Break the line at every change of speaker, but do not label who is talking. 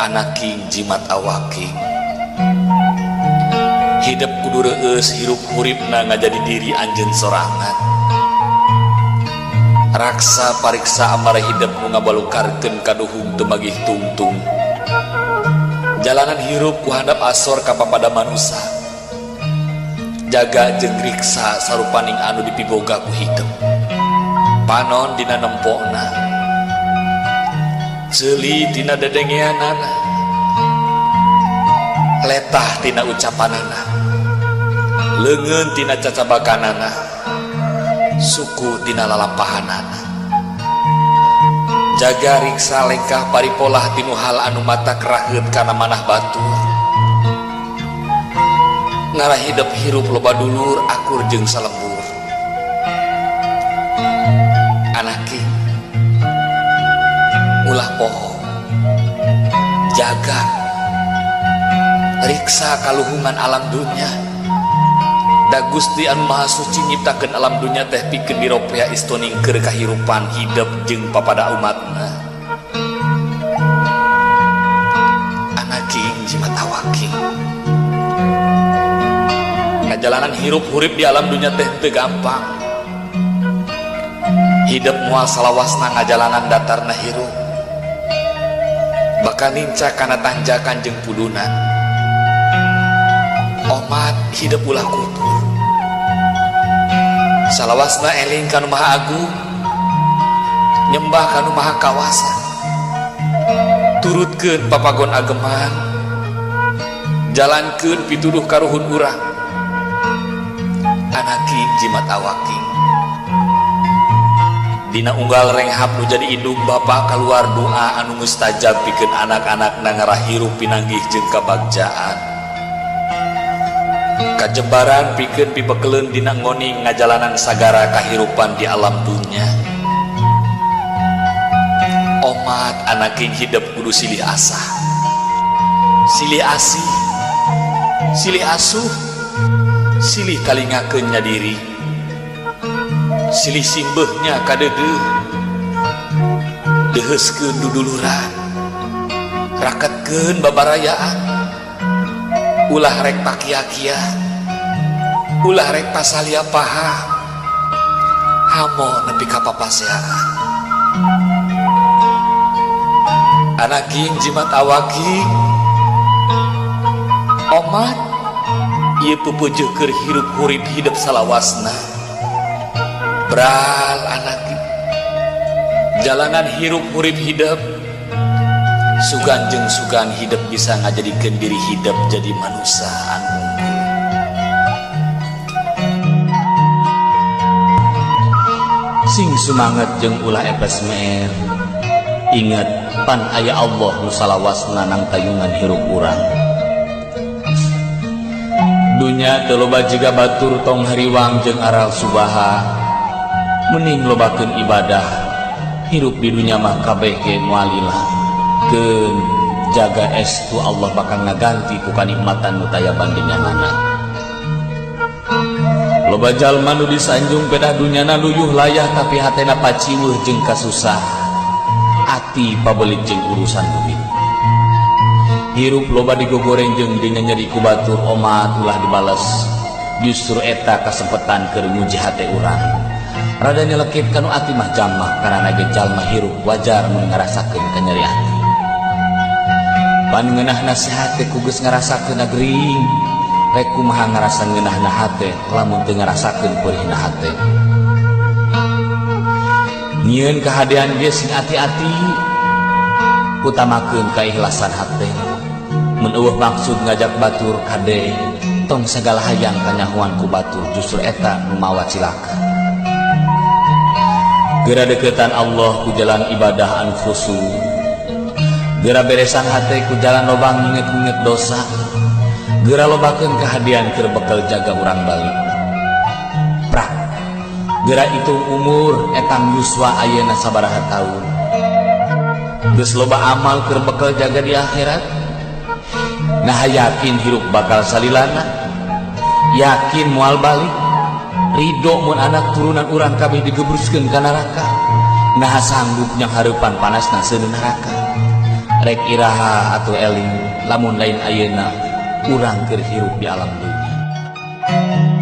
anak king jimat awaking hidup kudu reueus hirup huripna ngajadi diri anjeun sorangan raksa pariksa amara hidup nu ngabalukarkeun kaduhung teu magih tungtung jalanan hirup ku handap asor ka papada manusia jaga jeung riksa sarupaning anu dipiboga ku hidup panon dina nempona ceuli dina dedengeanana letah tina ucapanana leungeun tina cacabakanana suku tina lalampahanana jaga riksa lengkah paripolah tinu hal anu mata keraheut kana manah batur ngarah hidup hirup loba dulur akur jeung salembur anaki ulah poho jaga riksa kaluhungan alam dunya da Gusti anu Maha Suci nyiptakeun alam dunya teh pikeun diropea istoningkeun kahirupan hidup jeung papada umatna anaki jimat awaking ngajalanan hirup hurip di alam dunya teh teu gampang hidup moal salawasna ngajalanan datarna hirup bakal nincak kana tanjakan jeung pudunan omat hidup ulah kutur salawasna eling kanu Maha Agung nyembah kanu Maha Kawasa turutkeun papagon ageman jalankeun pituduh karuhun urang anaki jimat awaking dina unggal renghap nu jadi indung bapa keluar doa anu mustajab pikeun anak-anak nangara hirup pinanggih jeung kabagjaan kajebaran pikeun pibekeleun dina ngoni ngajalanan sagara kahirupan di alam dunya omat anaking hidup kudu silih asah silih asih silih asuh silih kalingakeun nyadiri silih simbeuhnya kadeudeuh deheuskeun duduluran raketkeun babarayaan ulah rek pakia-kia ulah rek pasalia paham hamo nepi ka papaseaan anaking jimat awaking omat ieu pupeujuh keur hirup hurip hidup salawasna bral anaki jalanan hirup hurip hidup sugan jeung sugan hidup bisa ngajadikeun diri hidup jadi manusia anu unggul sing sumanget jeung ulah epes meer inget pan aya Allah nu salawasna nang tayungan hirup urang dunya teu loba jiga batur tong hariwang jeung aral subaha mending lobakeun ibadah hirup di dunya mah kabeh ge moalilah keun jaga estu Allah bakal ngaganti ku kanikmatan nu taya bandinganana loba jalma nu disanjung pedah dunyana luyuh layah tapi hatena paciweuh jeung kasusah ati pabelit jeung urusan duit hirup loba digogoreng jeung dina nyeri ku batur omat ulah dibales justru eta kasempetan keur nguji hate urang rada nyelekit kanu ati mah jamah karana ge jalma hirup wajar mun ngarasakeun kanyeri ati pan ngeunahna si hate ku geus ngarasakeun gering rek kumaha ngarasa ngeunahna hate lamun teu ngarasakeun peurihna hate nyieun kahadean ge sing ati-ati utamakeun kaikhlasan hate mun eueuh maksud ngajak batur kade tong sagala hayang kanyahoan ku batur justru eta nu mawa cilaka geura deukeutan Allah ku jalan ibadah anu khusyuk geura beresan hate ku jalan loba nginget-nginget dosa geura lobakeun kahadian keur bekel jaga urang balik prak geura itu umur etang yuswa ayeuna sabaraha taun geus loba amal keur bekel jaga di akhirat nah yakin hirup bakal salilana yakin moal balik ridho mun anak turunan urang kabeh digebruskeun ka neraka nah sanggup nyang hareupan panasna seueur neraka rek iraha atau eling lamun lain ayeuna urang keur hirup di alam dunya.